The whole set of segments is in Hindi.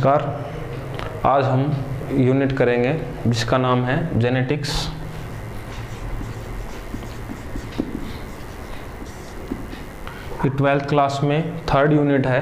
नमस्कार। आज हम यूनिट करेंगे जिसका नाम है जेनेटिक्स। ये 12th क्लास में 3rd यूनिट है।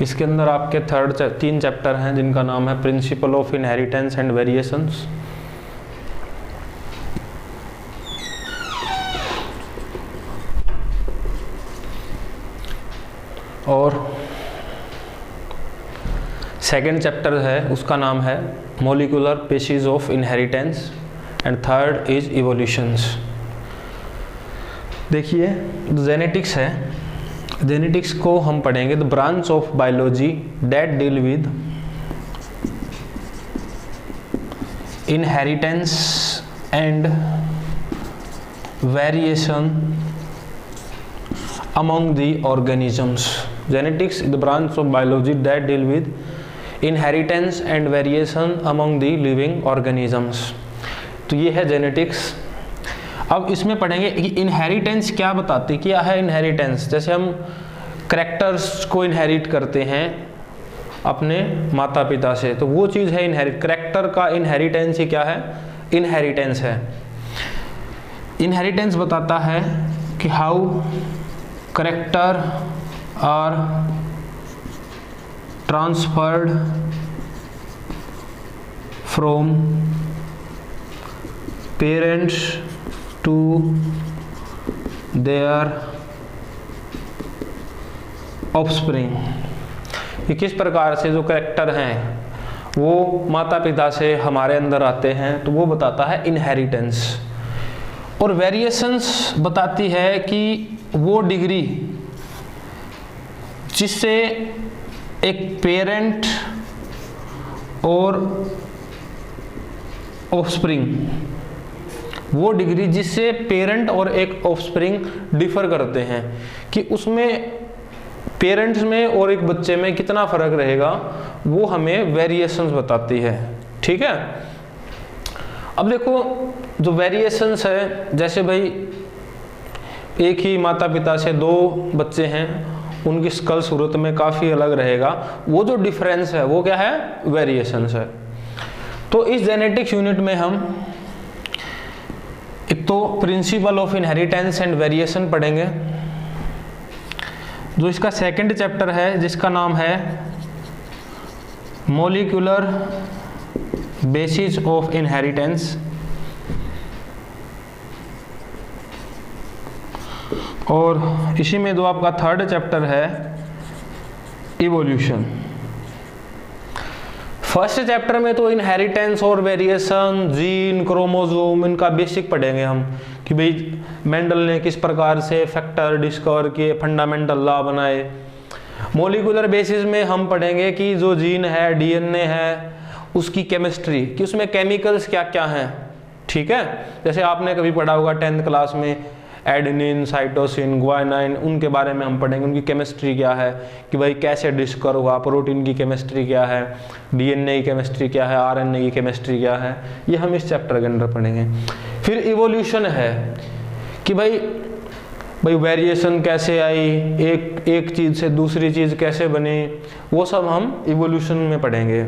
इसके अंदर आपके 3 चैप्टर हैं जिनका नाम है principle of inheritance and variations, और सेकेंड चैप्टर है उसका नाम है molecular basis of inheritance and third is evolutions. देखिए जेनेटिक्स है, जेनेटिक्स को हम पढ़ेंगे the branch of biology that deal with inheritance and variation among the organisms. Genetics is the branch of biology that deal with inheritance and variation among the living organisms. तो ये है जेनेटिक्स। अब इसमें पढ़ेंगे कि इनहेरिटेंस क्या बताती, क्या है इनहेरिटेंस। जैसे हम करैक्टर्स को इनहेरिट करते हैं अपने माता पिता से, तो वो चीज़ है इनहेरिट। करैक्टर का इनहेरिटेंस ही क्या है, इनहेरिटेंस है। इनहेरिटेंस बताता है कि how character are transferred from parents to their offspring। ये किस प्रकार से जो करैक्टर हैं वो माता पिता से हमारे अंदर आते हैं, तो वो बताता है इनहेरिटेंस। और वेरिएशंस बताती है कि वो डिग्री जिससे एक पेरेंट और ऑफस्प्रिंग, वो डिग्री जिससे पेरेंट और एक ऑफस्प्रिंग डिफर करते हैं, कि उसमें पेरेंट्स में और एक बच्चे में कितना फर्क रहेगा, वो हमें वेरिएशंस बताती है। ठीक है। अब देखो जो वेरिएशंस है, जैसे भाई एक ही माता पिता से 2 बच्चे हैं, उनकी स्कल सूरत में काफ़ी अलग रहेगा, वो जो डिफरेंस है वो क्या है, वेरिएशंस है। तो इस जेनेटिक्स यूनिट में हम एक तो principle of inheritance and variation पढ़ेंगे, जो इसका सेकंड चैप्टर है जिसका नाम है मॉलिक्यूलर बेसिस ऑफ इनहेरिटेंस, और इसी में जो आपका 3rd चैप्टर है इवोल्यूशन। फर्स्ट चैप्टर में तो इनहेरिटेंस और वेरिएशन, जीन, क्रोमोसोम, इनका बेसिक पढ़ेंगे हम, कि भाई मेंडल ने किस प्रकार से फैक्टर डिस्कवर किए, फंडामेंटल लॉ बनाए। मॉलिक्यूलर बेसिस में हम पढ़ेंगे कि जो जीन है, डीएनए है, उसकी केमिस्ट्री, कि उसमें केमिकल्स क्या क्या हैं। ठीक है। जैसे आपने कभी पढ़ा होगा 10th क्लास में एडेनिन, साइटोसिन, ग्वानिन, उनके बारे में हम पढ़ेंगे, उनकी केमिस्ट्री क्या है, कि भाई कैसे डिस्कवर हुआ, प्रोटीन की केमिस्ट्री क्या है, डीएनए की केमिस्ट्री क्या है, आरएनए की केमिस्ट्री क्या है, ये हम इस चैप्टर के अंदर पढ़ेंगे। फिर इवोल्यूशन है कि भाई वेरिएशन कैसे आई, एक चीज़ से दूसरी चीज़ कैसे बनी, वो सब हम इवोल्यूशन में पढ़ेंगे।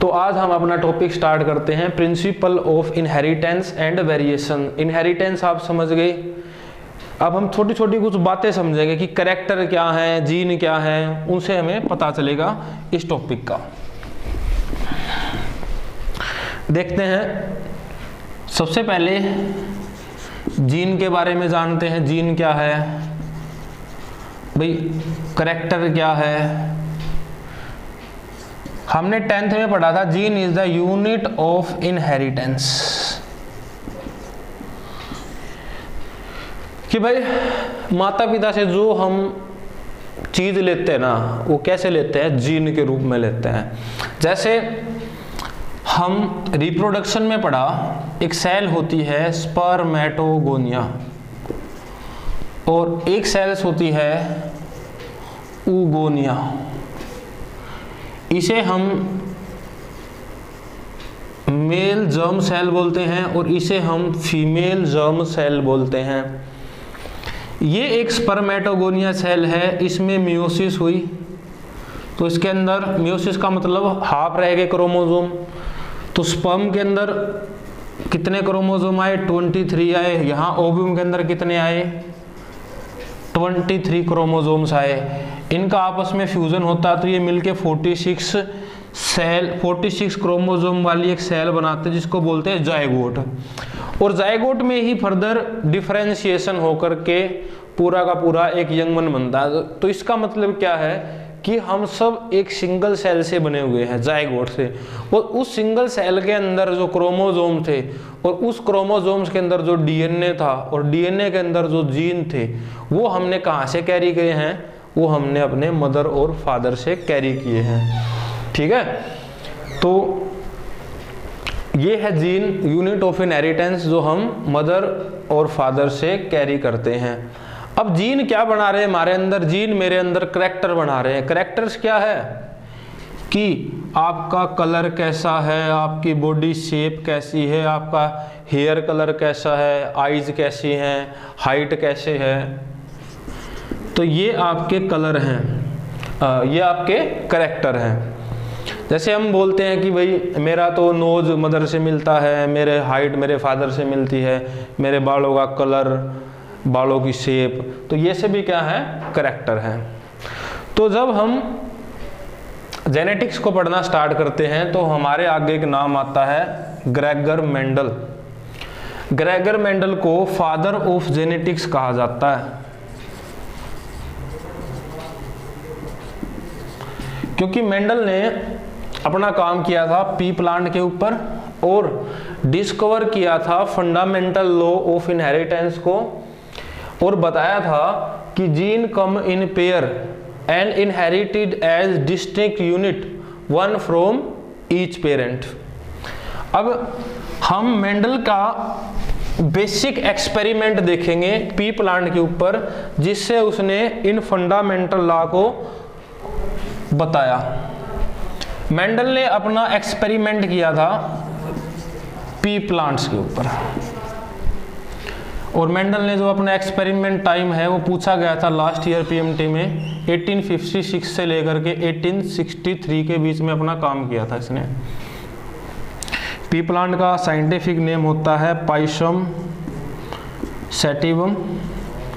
तो आज हम अपना टॉपिक स्टार्ट करते हैं principle of inheritance and variation. Inheritance आप समझ गए। अब हम छोटी छोटी कुछ बातें समझेंगे कि करैक्टर क्या है, जीन क्या है, उनसे हमें पता चलेगा इस टॉपिक का। देखते हैं, सबसे पहले जीन के बारे में जानते हैं। जीन क्या है भाई, करैक्टर क्या है। हमने 10th में पढ़ा था gene is the unit of inheritance, कि भाई माता पिता से जो हम चीज लेते हैं ना, वो कैसे लेते हैं, जीन के रूप में लेते हैं। जैसे हम रिप्रोडक्शन में पढ़ा, एक सेल होती है स्पर्मेटोगोनिया, और एक सेल्स होती है ऊगोनिया। इसे हम मेल जर्म सेल बोलते हैं और इसे हम फीमेल जर्म सेल बोलते हैं। ये एक स्पर्मेटोगोनिया सेल है, इसमें मियोसिस हुई, तो इसके अंदर मियोसिस का मतलब हाफ रह गए क्रोमोसोम। तो स्पर्म के अंदर कितने क्रोमोसोम आए? 23 आए। यहाँ ओव्यूम के अंदर कितने आए? 23 क्रोमोसोम्स आए। इनका आपस में फ्यूजन होता है तो ये मिलके 46 क्रोमोसोम वाली एक सेल बनाते हैं जिसको बोलते हैं जायगोट। और जायगोट में ही फर्दर डिफरेंशिएशन होकर के पूरा का पूरा एक यंगमन बनता है। तो इसका मतलब क्या है कि हम सब एक सिंगल सेल से बने हुए हैं, जायगोट से। और उस सिंगल सेल के अंदर जो क्रोमोसोम थे और उस क्रोमोसोम्स के अंदर जो डीएनए था और डीएनए के अंदर जो जीन थे वो हमने कहाँ से कैरी किए हैं? वो हमने अपने मदर और फादर से कैरी किए हैं। ठीक है, तो ये है जीन, यूनिट ऑफ इनहेरिटेंस, जो हम मदर और फादर से कैरी करते हैं। अब जीन क्या बना रहे हैं हमारे अंदर? जीन मेरे अंदर करैक्टर बना रहे हैं। करैक्टर्स क्या है कि आपका कलर कैसा है, आपकी बॉडी शेप कैसी है, आपका हेयर कलर कैसा है, आईज कैसी हैं, हाइट कैसे है। तो ये आपके कलर हैं, ये आपके करैक्टर हैं। जैसे हम बोलते हैं कि भाई मेरा तो नोज मदर से मिलता है, मेरे हाइट मेरे फादर से मिलती है, मेरे बालों का कलर, बालों की शेप, तो ये सभी क्या है? करैक्टर है। तो जब हम जेनेटिक्स को पढ़ना स्टार्ट करते हैं तो हमारे आगे एक नाम आता है ग्रेगर मेंडल। ग्रेगर मेंडल को फादर ऑफ जेनेटिक्स कहा जाता है, क्योंकि मेंडल ने अपना काम किया था पी प्लांट के ऊपर और डिस्कवर किया था फंडामेंटल लॉ ऑफ इनहेरिटेंस को, और बताया था कि gene come in pair and inherited as distinct unit one from each parent. अब हम मेंडल का बेसिक एक्सपेरिमेंट देखेंगे पी प्लांट के ऊपर, जिससे उसने इन फंडामेंटल लॉ को बताया। मेंडल ने अपना एक्सपेरिमेंट किया था पी प्लांट्स के ऊपर, और मेंडल ने जो अपना एक्सपेरिमेंट टाइम है वो पूछा गया था लास्ट ईयर पीएमटी में 1856 से लेकर के 1863 के बीच में अपना काम किया था इसने। पी प्लांट का साइंटिफिक नेम होता है पाइसम सैटिवम,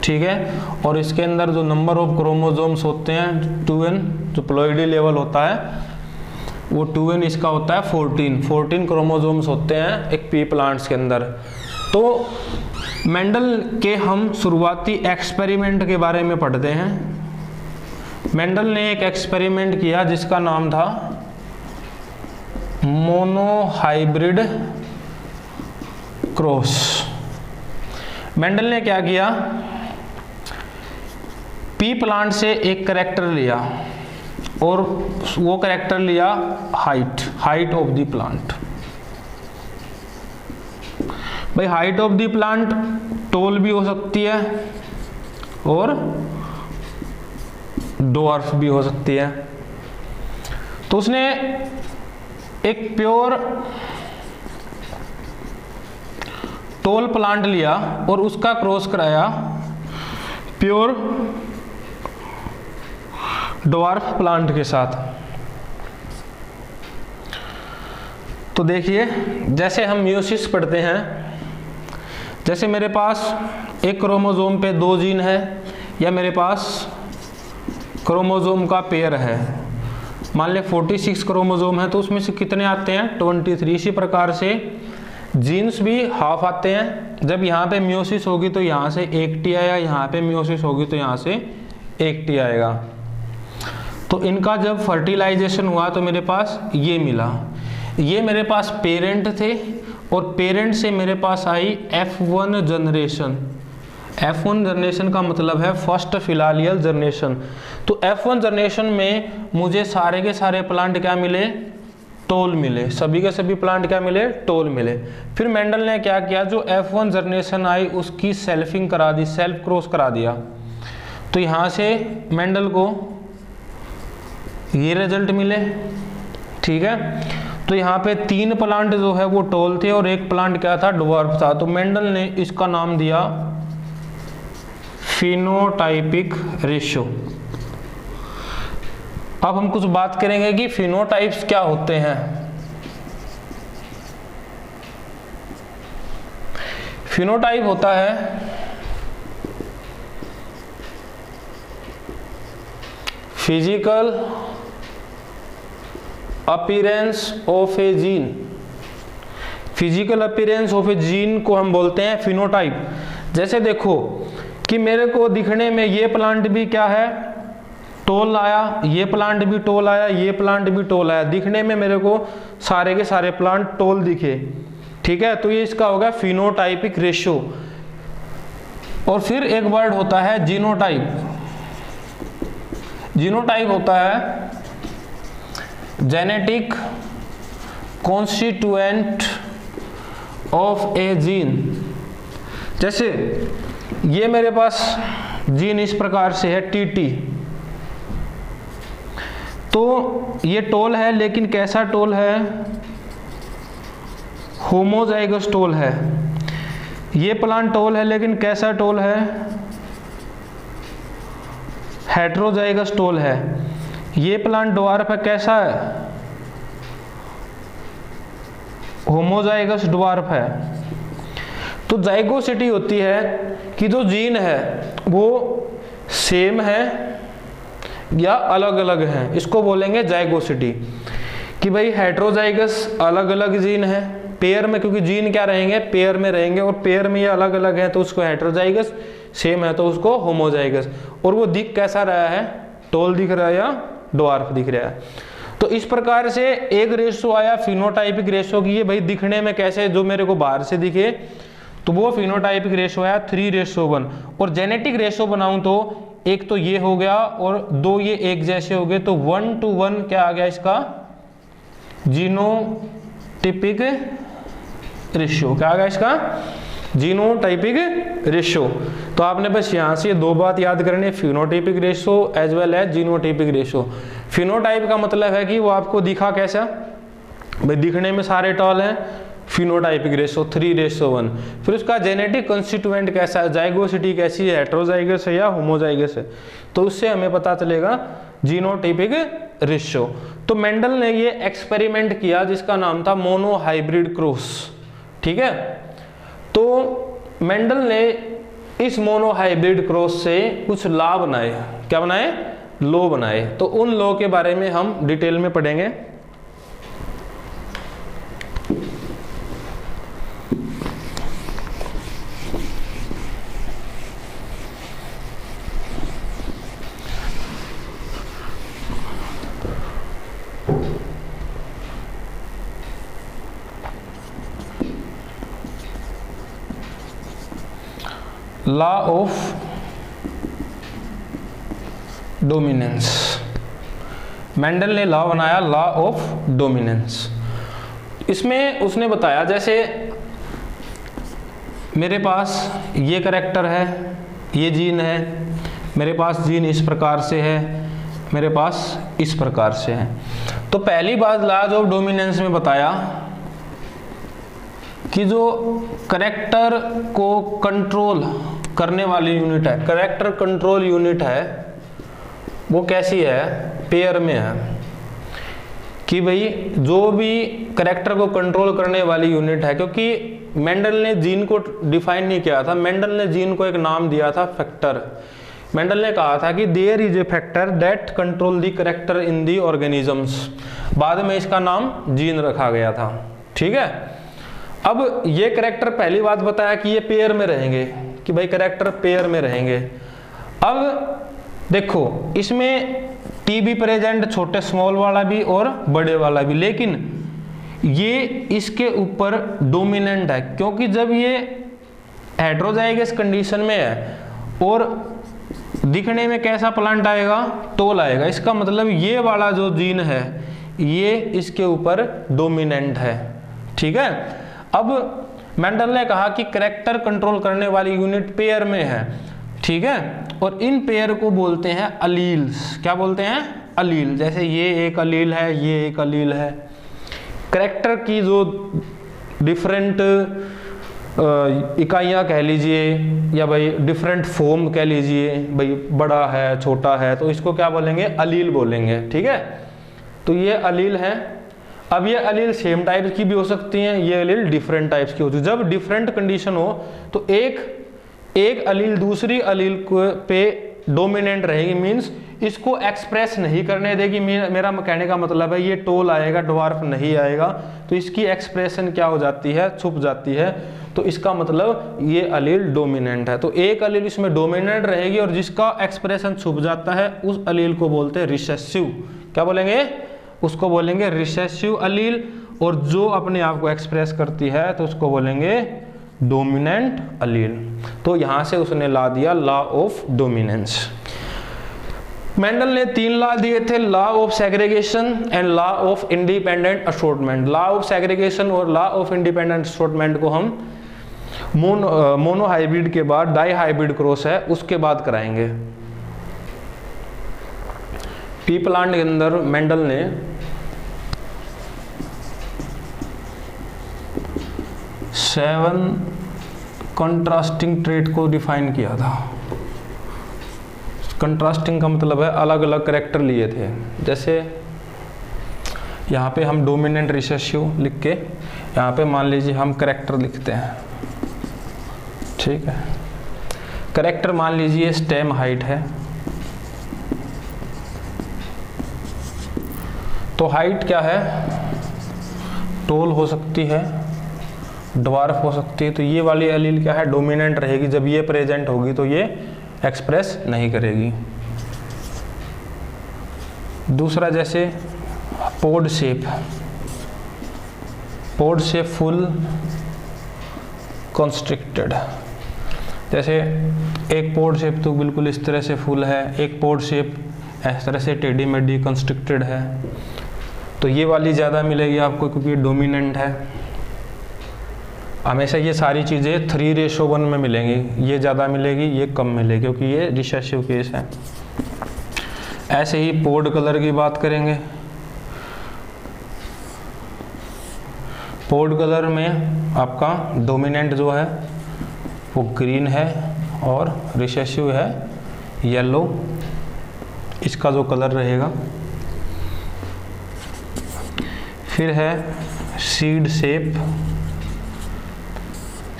ठीक है। और इसके अंदर जो नंबर ऑफ क्रोमोसोम्स होते हैं 2n, जो प्लॉइडी लेवल होता है वो 2n, इसका होता है 14 क्रोमोसोम्स होते हैं एक पी प्लांट्स के अंदर। तो मेंडल के हम शुरुआती एक्सपेरिमेंट के बारे में पढ़ते हैं। मेंडल ने एक एक्सपेरिमेंट किया जिसका नाम था मोनोहाइब्रिड क्रॉस। मेंडल ने क्या किया? पी प्लांट से एक करैक्टर लिया और वो करैक्टर लिया हाइट ऑफ द प्लांट। भाई height of the plant tall भी हो सकती है और डॉर्फ भी हो सकती है। तो उसने एक प्योर टॉल प्लांट लिया और उसका क्रॉस कराया प्योर डॉर्फ प्लांट के साथ। तो देखिए, जैसे हम मियोसिस पढ़ते हैं, जैसे मेरे पास एक क्रोमोसोम पे 2 जीन है या मेरे पास क्रोमोसोम का पेयर है, मान ले 46 क्रोमोसोम है तो उसमें से कितने आते हैं? 23। इसी प्रकार से जीन्स भी हाफ आते हैं। जब यहाँ पे मियोसिस होगी तो यहाँ से 1T आएगा, यहाँ पे मियोसिस होगी तो यहाँ से 1T आएगा। तो इनका जब फर्टिलाइजेशन हुआ तो मेरे पास ये मिला। ये मेरे पास पेरेंट थे और पेरेंट से मेरे पास आई F1 जनरेशन। F1 जनरेशन का मतलब है फर्स्ट फिलालियल जनरेशन। तो F1 जनरेशन में मुझे सारे के सारे प्लांट क्या मिले? टोल मिले। सभी के सभी प्लांट क्या मिले? टोल मिले। फिर मेंडल ने क्या किया? जो F1 जनरेशन आई उसकी सेल्फिंग करा दी, सेल्फ क्रॉस करा दिया। तो यहाँ से मेंडल को ये रिजल्ट मिले, ठीक है। तो यहाँ पे 3 प्लांट जो है वो टोल थे और एक प्लांट क्या था? डवार्फ था। तो मेंडल ने इसका नाम दिया फिनोटाइपिक रेशियो। अब हम कुछ बात करेंगे कि फिनोटाइप्स क्या होते हैं। फिनोटाइप होता है physical appearance of A gene. Physical appearance of A gene को हम बोलते हैं फिनोटाइप। जैसे देखो कि मेरे को दिखने में ये प्लांट भी क्या है, टोल आया, ये प्लांट भी टोल आया, ये प्लांट भी टोल आया, दिखने में मेरे को सारे के सारे प्लांट टोल दिखे, ठीक है, तो ये इसका होगा फिनोटाइपिक रेशियो। और फिर एक वर्ड होता है जीनोटाइप। जीनोटाइप होता है genetic constituent of A gene. जैसे ये मेरे पास जीन इस प्रकार से है टीटी, तो ये टोल है, लेकिन कैसा टोल है, होमोजाइगस टोल है। ये प्लांट टोल है, लेकिन कैसा टोल है, हेट्रोजाइगस टोल है। ये प्लांट ड्वार्फ है, कैसा है, होमोजाइगस ड्वार्फ है। तो जाइगोसिटी होती है कि जो जीन है वो सेम है या अलग अलग हैं, इसको बोलेंगे जाइगोसिटी। कि भाई हेट्रोजाइगस अलग अलग जीन है पेयर में, क्योंकि जीन क्या रहेंगे, पेयर में रहेंगे, और पेयर में ये अलग अलग है तो उसको हेट्रोजाइगस, सेम है तो उसको होमोजाइगस। और वो दिख कैसा रहा है, टोल दिख रहा है या ड्वार्फ दिख रहा है। तो इस प्रकार से एक रेशो आया फिनोटाइपिक रेशो की, ये भाई दिखने में कैसे, जो मेरे को बाहर से दिखे तो वो फिनोटाइपिक रेशो आया 3:1। और जेनेटिक रेशो बनाऊं तो एक तो ये हो गया और दो ये एक जैसे हो गए, तो 1:1 क्या आ गया इसका, जीनोटिपिक रेशियो। क्या आ गया इसका, जीनोटाइपिक रेशियो। तो आपने बस यहाँ से दो बात याद करनी है, phenotypic ratio as well as genotypic ratio. Phenotype का मतलब है कि वो आपको दिखा कैसा, भाई दिखने में सारे टॉल हैं, फिनोटाइपिक रेशियो 3:1। फिर उसका जेनेटिक कंस्टिट्यूएंट कैसा है, जाइगोसिटी कैसी है, हेट्रोजाइगस है या होमोजाइगस है, तो उससे हमें पता चलेगा जीनोटाइपिक रेशियो। तो मेंडल ने ये एक्सपेरिमेंट किया जिसका नाम था मोनोहाइब्रिड क्रॉस, ठीक है। तो मेंडल ने इस मोनोहाइब्रिड क्रॉस से कुछ लॉ बनाए। क्या बनाए, लॉ बनाए। तो उन लॉ के बारे में हम डिटेल में पढ़ेंगे। Law of dominance. मेंडल ने लॉ बनाया, लॉ ऑफ डोमिनेंस। इसमें उसने बताया जैसे मेरे पास ये करैक्टर है, ये जीन है, मेरे पास जीन इस प्रकार से है, मेरे पास इस प्रकार से है। तो पहली बात लॉज ऑफ डोमिनेंस में बताया कि जो करैक्टर को कंट्रोल करने वाली यूनिट है, करैक्टर कंट्रोल यूनिट है, वो कैसी है, पेयर में है। कि भाई जो भी करैक्टर को कंट्रोल करने वाली यूनिट है, क्योंकि मेंडल ने जीन को डिफाइन नहीं किया था, मेंडल ने जीन को एक नाम दिया था फैक्टर। मेंडल ने कहा था कि there is a factor that control the character in the organisms. बाद में इसका नाम जीन रखा गया था, ठीक है। अब ये करैक्टर पहली बात बताया कि ये पेयर में रहेंगे, कि भाई करैक्टर पेयर में रहेंगे। अब देखो इसमें टी भी प्रेजेंट, छोटे स्मॉल वाला भी और बड़े वाला भी, लेकिन ये इसके ऊपर डोमिनेंट है, क्योंकि जब ये हेट्रोजाइगस कंडीशन में है और दिखने में कैसा प्लांट आएगा, टोल आएगा, इसका मतलब ये वाला जो जीन है ये इसके ऊपर डोमिनेंट है, ठीक है। अब मेंडल ने कहा कि करैक्टर कंट्रोल करने वाली यूनिट पेयर में है, ठीक है, और इन पेयर को बोलते हैं अलील्स। क्या बोलते हैं, अलील। जैसे ये एक अलील है, ये एक अलील है। करैक्टर की जो डिफरेंट इकाइयाँ कह लीजिए या भाई डिफरेंट फॉर्म कह लीजिए, भाई बड़ा है छोटा है, तो इसको क्या बोलेंगे, अलील बोलेंगे। ठीक है, तो ये अलील है। अब ये अलील सेम टाइप की भी हो सकती हैं, ये अलील डिफरेंट टाइप्स की होती है। जब डिफरेंट कंडीशन हो तो एक अलील दूसरी अलील पे डोमिनेंट रहेगी, मीन्स इसको एक्सप्रेस नहीं करने देगी। मेरा कहने का मतलब है ये टोल आएगा, ड्वार्फ नहीं आएगा, तो इसकी एक्सप्रेशन क्या हो जाती है, छुप जाती है। तो इसका मतलब ये अलील डोमिनेंट है। तो एक अलील इसमें डोमिनेंट रहेगी और जिसका एक्सप्रेशन छुप जाता है उस अलील को बोलते हैं रिसेसिव। क्या बोलेंगे, उसको बोलेंगे रिसेसिव अलील। और जो अपने आप को एक्सप्रेस करती है तो उसको बोलेंगे डोमिनेंट अलील। तो यहां से उसने ला दिया लॉ ऑफ डोमिनेंस। मेंडल ने 3 लॉ दिए थे, law of segregation and law of independent assortment. Law of segregation और लॉ ऑफ इंडिपेंडेंट असॉर्टमेंट को हम मोनोहाइब्रिड के बाद डाई हाइब्रिड क्रॉस है उसके बाद कराएंगे। पी प्लांट के अंदर मेंडल ने सेवन कंट्रास्टिंग ट्रेट को डिफाइन किया था। कंट्रास्टिंग का मतलब है अलग अलग कैरेक्टर लिए थे। जैसे यहाँ पे हम डोमिनेंट रिसेसिव लिख के यहाँ पे मान लीजिए हम कैरेक्टर लिखते हैं। ठीक है, कैरेक्टर मान लीजिए स्टेम हाइट है, तो हाइट क्या है, टोल हो सकती है, ड्वार्फ हो सकती है। तो ये वाली अलील क्या है, डोमिनेंट रहेगी। जब ये प्रेजेंट होगी तो ये एक्सप्रेस नहीं करेगी। दूसरा जैसे पोड शेप फुल कंस्ट्रिक्टेड। जैसे एक पोड शेप तो बिल्कुल इस तरह से फुल है, एक पोड शेप इस तरह से टेढ़ी मेढ़ी कंस्ट्रिक्टेड है, तो ये वाली ज़्यादा मिलेगी आपको क्योंकि डोमिनेंट है। हमेशा ये सारी चीज़ें 3:1 में मिलेंगी, ये ज़्यादा मिलेगी, ये कम मिलेगी क्योंकि ये रिसेसिव केस है। ऐसे ही पोड कलर की बात करेंगे। पोड कलर में आपका डोमिनेंट जो है वो ग्रीन है और रिसेसिव है येलो, इसका जो कलर रहेगा। फिर है सीड शेप।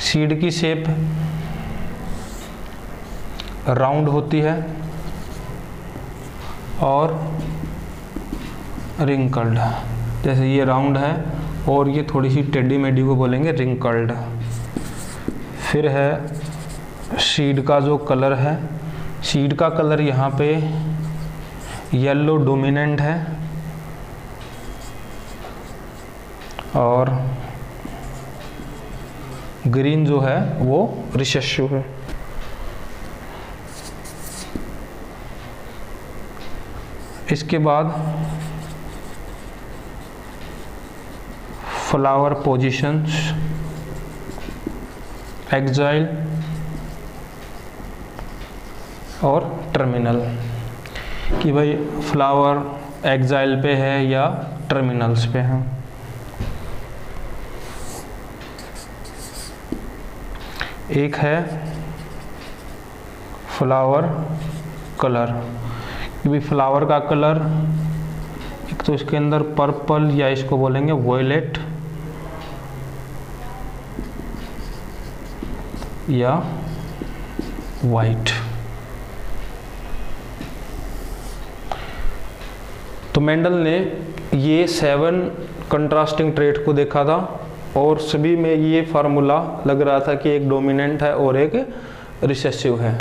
सीड की शेप राउंड होती है और रिंकल्ड। जैसे ये राउंड है और ये थोड़ी सी टेढ़ी मेढ़ी को बोलेंगे रिंकल्ड। फिर है सीड का जो कलर है, सीड का कलर यहाँ पे येलो डोमिनेंट है और ग्रीन जो है वो रिसेसिव है। इसके बाद फ्लावर पोजीशंस, एक्साइल और टर्मिनल, कि भाई फ्लावर एक्साइल पे है या टर्मिनल्स पे है। एक है फ्लावर कलर, कि भाई फ्लावर का कलर एक तो इसके अंदर पर्पल या इसको बोलेंगे वॉयलेट या वाइट। तो मेंडल ने ये 7 कंट्रास्टिंग ट्रेट को देखा था और सभी में ये फार्मूला लग रहा था कि एक डोमिनेंट है और एक रिसेसिव है।